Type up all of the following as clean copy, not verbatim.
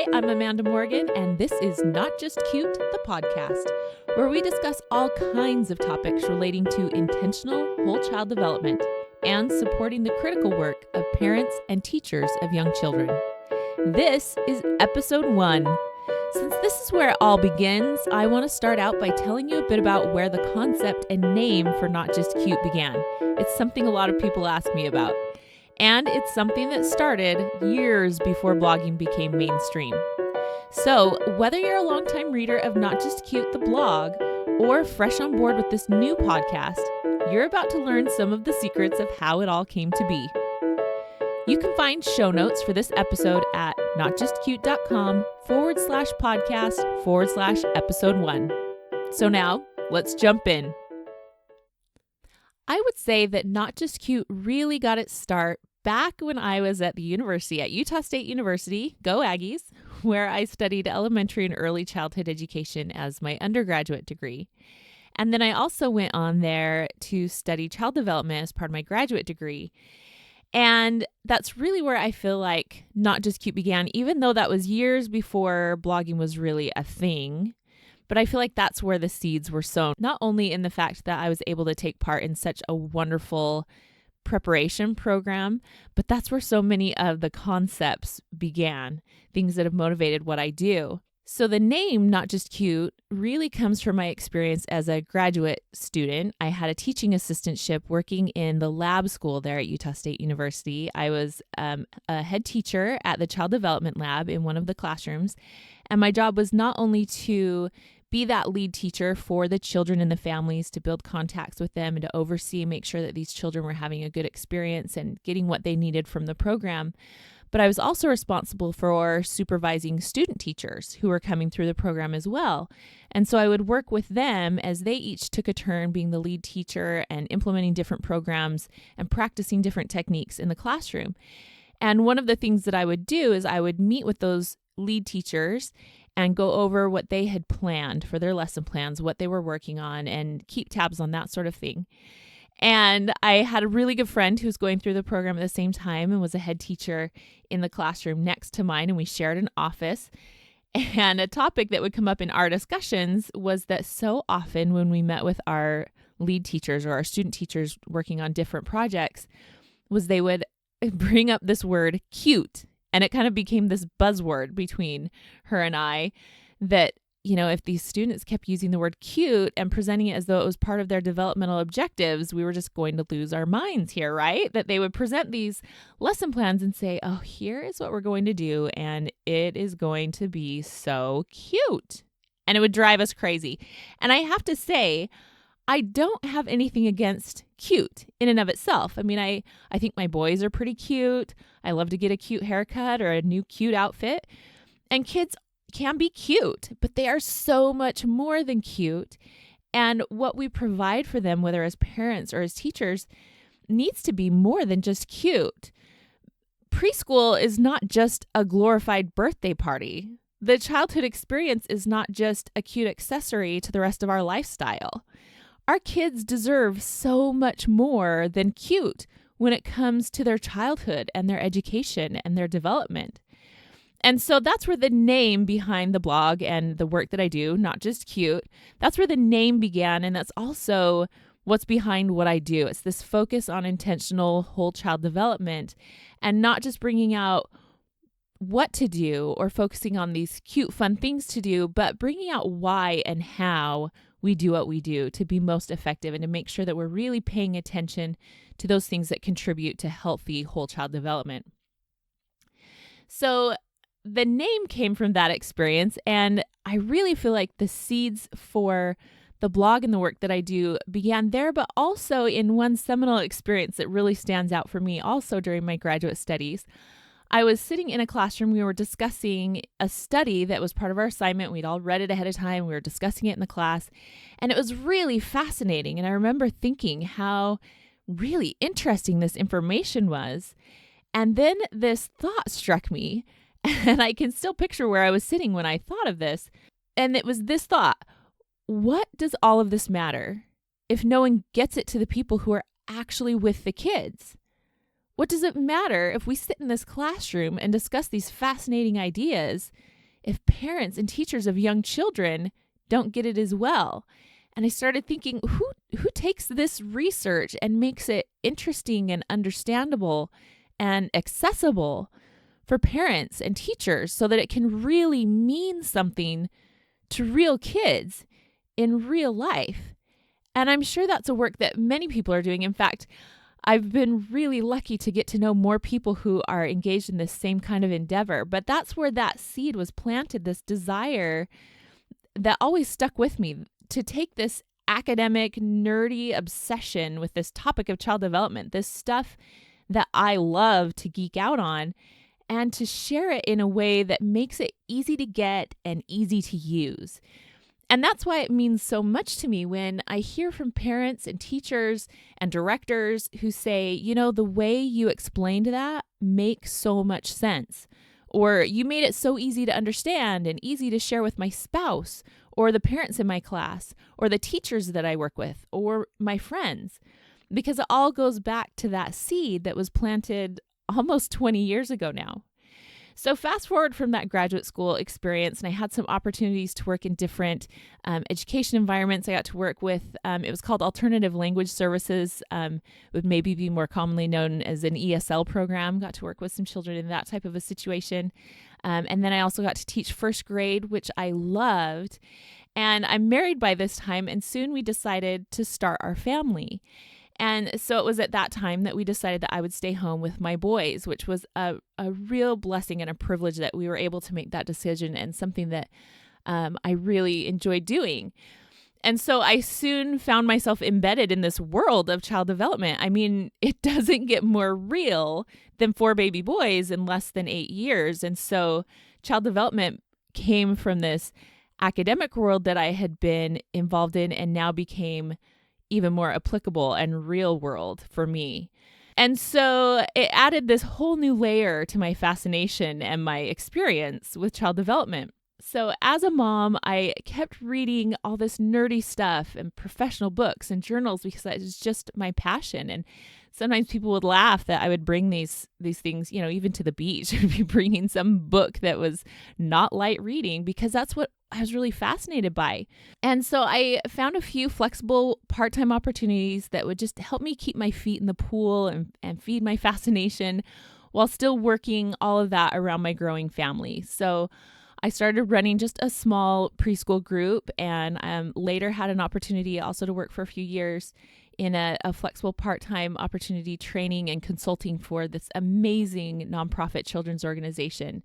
Hi, I'm Amanda Morgan, and this is Not Just Cute, the podcast, where we discuss all kinds of topics relating to intentional whole child development and supporting the critical work of parents and teachers of young children. This is episode 1. Since this is where it all begins, I want to start out by telling you a bit about where the concept and name for Not Just Cute began. It's something a lot of people ask me about. And it's something that started years before blogging became mainstream. So whether you're a longtime reader of Not Just Cute, the blog, or fresh on board with this new podcast, you're about to learn some of the secrets of how it all came to be. You can find show notes for this episode at notjustcute.com/podcast/episode 1. So now let's jump in. I would say that Not Just Cute really got its start back when I was at the university, at Utah State University, go Aggies, where I studied elementary and early childhood education as my undergraduate degree. And then I also went on there to study child development as part of my graduate degree. And that's really where I feel like Not Just Cute began, even though that was years before blogging was really a thing. But I feel like that's where the seeds were sown, not only in the fact that I was able to take part in such a wonderful preparation program, but that's where so many of the concepts began, things that have motivated what I do. So the name Not Just Cute really comes from my experience as a graduate student. I had a teaching assistantship working in the lab school there at Utah State University. I was a head teacher at the child development lab in one of the classrooms. And my job was not only to be that lead teacher for the children and the families, to build contacts with them and to oversee and make sure that these children were having a good experience and getting what they needed from the program. But I was also responsible for supervising student teachers who were coming through the program as well. And so I would work with them as they each took a turn being the lead teacher and implementing different programs and practicing different techniques in the classroom. And one of the things that I would do is I would meet with those lead teachers and go over what they had planned for their lesson plans, what they were working on, and keep tabs on that sort of thing. And I had a really good friend who was going through the program at the same time and was a head teacher in the classroom next to mine, and we shared an office. And a topic that would come up in our discussions was that so often when we met with our lead teachers or our student teachers working on different projects, was they would bring up this word cute. And it kind of became this buzzword between her and I that, you know, if these students kept using the word cute and presenting it as though it was part of their developmental objectives, we were just going to lose our minds here, right? That they would present these lesson plans and say, oh, here is what we're going to do, and it is going to be so cute. And it would drive us crazy. And I have to say, I don't have anything against cute in and of itself. I mean, I think my boys are pretty cute. I love to get a cute haircut or a new cute outfit. And kids can be cute, but they are so much more than cute. And what we provide for them, whether as parents or as teachers, needs to be more than just cute. Preschool is not just a glorified birthday party. The childhood experience is not just a cute accessory to the rest of our lifestyle. Our kids deserve so much more than cute when it comes to their childhood and their education and their development. And so that's where the name behind the blog and the work that I do, Not Just Cute, that's where the name began. And that's also what's behind what I do. It's this focus on intentional whole child development and not just bringing out what to do or focusing on these cute, fun things to do, but bringing out why and how we do what we do to be most effective and to make sure that we're really paying attention to those things that contribute to healthy whole child development. So the name came from that experience, and I really feel like the seeds for the blog and the work that I do began there, but also in one seminal experience that really stands out for me also during my graduate studies. I was sitting in a classroom. We were discussing a study that was part of our assignment. We'd all read it ahead of time. We were discussing it in the class, and it was really fascinating. And I remember thinking how really interesting this information was. And then this thought struck me, and I can still picture where I was sitting when I thought of this. And it was this thought: what does all of this matter if no one gets it to the people who are actually with the kids? What does it matter if we sit in this classroom and discuss these fascinating ideas if parents and teachers of young children don't get it as well? And I started thinking, who takes this research and makes it interesting and understandable and accessible for parents and teachers so that it can really mean something to real kids in real life? And I'm sure that's a work that many people are doing. In fact, I've been really lucky to get to know more people who are engaged in this same kind of endeavor. But that's where that seed was planted, this desire that always stuck with me to take this academic, nerdy obsession with this topic of child development, this stuff that I love to geek out on, and to share it in a way that makes it easy to get and easy to use. And that's why it means so much to me when I hear from parents and teachers and directors who say, the way you explained that makes so much sense. Or you made it so easy to understand and easy to share with my spouse or the parents in my class or the teachers that I work with or my friends. Because it all goes back to that seed that was planted almost 20 years ago now. So fast forward from that graduate school experience, and I had some opportunities to work in different education environments. I got to work with, it was called Alternative Language Services, would maybe be more commonly known as an ESL program. Got to work with some children in that type of a situation. And then I also got to teach first grade, which I loved. And I'm married by this time, and soon we decided to start our family. And so it was at that time that we decided that I would stay home with my boys, which was a real blessing and a privilege that we were able to make that decision, and something that I really enjoyed doing. And so I soon found myself embedded in this world of child development. I mean, it doesn't get more real than 4 baby boys in less than 8 years. And so child development came from this academic world that I had been involved in and now became even more applicable and real world for me. And so it added this whole new layer to my fascination and my experience with child development. So as a mom, I kept reading all this nerdy stuff and professional books and journals because that was just my passion. And sometimes people would laugh that I would bring these things, even to the beach. I'd be bringing some book that was not light reading because that's what I was really fascinated by. And so I found a few flexible part-time opportunities that would just help me keep my feet in the pool and feed my fascination while still working all of that around my growing family. So I started running just a small preschool group, and later had an opportunity also to work for a few years in a flexible part-time opportunity training and consulting for this amazing nonprofit children's organization.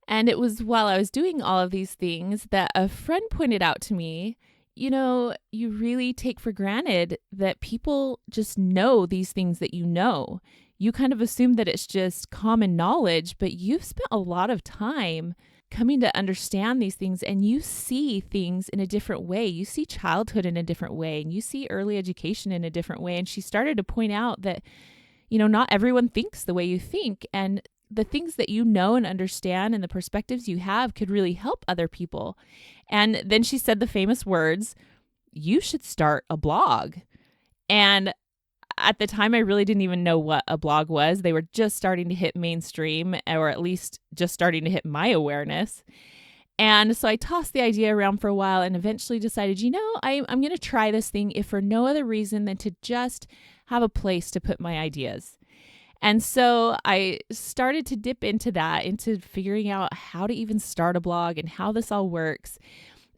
And it was while I was doing all of these things that a friend pointed out to me, you really take for granted that people just know these things that you know. You kind of assume that it's just common knowledge, but you've spent a lot of time coming to understand these things, and you see things in a different way. You see childhood in a different way, and you see early education in a different way. And she started to point out that, not everyone thinks the way you think, and the things that you know and understand and the perspectives you have could really help other people. And then she said the famous words, "You should start a blog." And at the time, I really didn't even know what a blog was. They were just starting to hit mainstream, or at least just starting to hit my awareness. And so I tossed the idea around for a while and eventually decided, I'm going to try this thing, if for no other reason than to just have a place to put my ideas. And so I started to dip into that, into figuring out how to even start a blog and how this all works.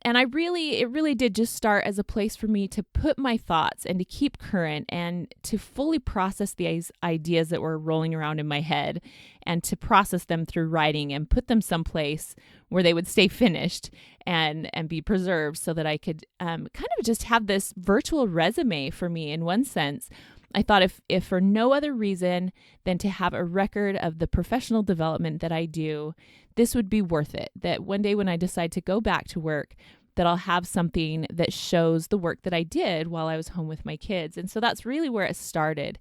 And it really did just start as a place for me to put my thoughts and to keep current and to fully process these ideas that were rolling around in my head, and to process them through writing and put them someplace where they would stay finished and be preserved, so that I could kind of just have this virtual resume for me in one sense. I thought if for no other reason than to have a record of the professional development that I do, this would be worth it. That one day when I decide to go back to work, that I'll have something that shows the work that I did while I was home with my kids. And so that's really where it started.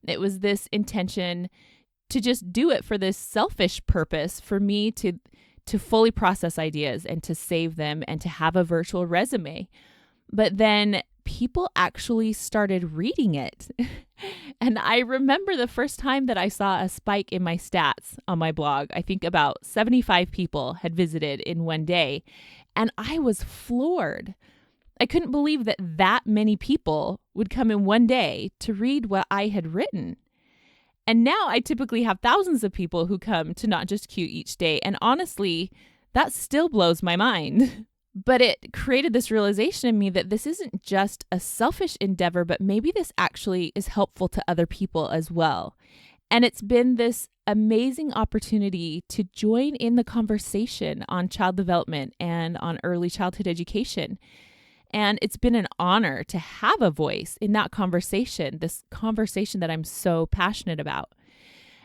It was this intention to just do it for this selfish purpose, for me to fully process ideas and to save them and to have a virtual resume. But then people actually started reading it. And I remember the first time that I saw a spike in my stats on my blog. I think about 75 people had visited in one day, and I was floored. I couldn't believe that many people would come in one day to read what I had written. And now I typically have thousands of people who come to Not Just Cute each day. And honestly, that still blows my mind. But it created this realization in me that this isn't just a selfish endeavor, but maybe this actually is helpful to other people as well. And it's been this amazing opportunity to join in the conversation on child development and on early childhood education. And it's been an honor to have a voice in that conversation, this conversation that I'm so passionate about.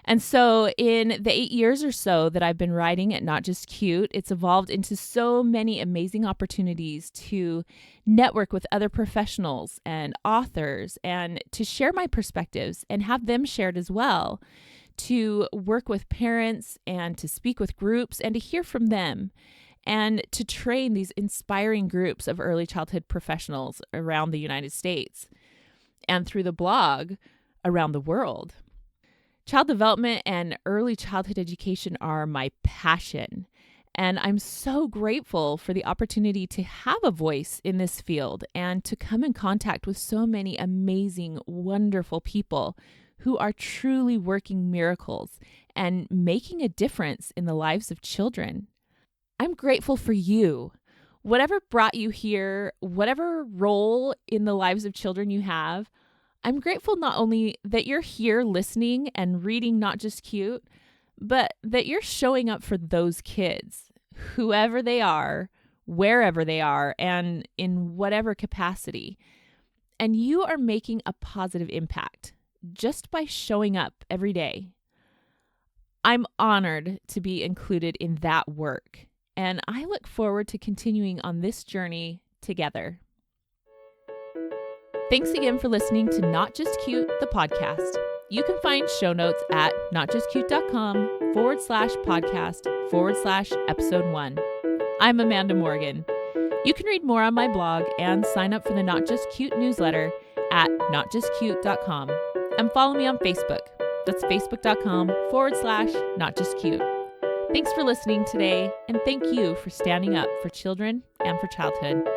And so in the 8 years or so that I've been writing at Not Just Cute, it's evolved into so many amazing opportunities to network with other professionals and authors and to share my perspectives and have them shared as well, to work with parents and to speak with groups and to hear from them, and to train these inspiring groups of early childhood professionals around the United States and through the blog around the world. Child development and early childhood education are my passion, and I'm so grateful for the opportunity to have a voice in this field and to come in contact with so many amazing, wonderful people who are truly working miracles and making a difference in the lives of children. I'm grateful for you. Whatever brought you here, whatever role in the lives of children you have, I'm grateful not only that you're here listening and reading Not Just Cute, but that you're showing up for those kids, whoever they are, wherever they are, and in whatever capacity. And you are making a positive impact just by showing up every day. I'm honored to be included in that work, and I look forward to continuing on this journey together. Thanks again for listening to Not Just Cute, the podcast. You can find show notes at notjustcute.com/podcast/episode 1. I'm Amanda Morgan. You can read more on my blog and sign up for the Not Just Cute newsletter at notjustcute.com. And follow me on Facebook. That's facebook.com/notjustcute. Thanks for listening today, and thank you for standing up for children and for childhood.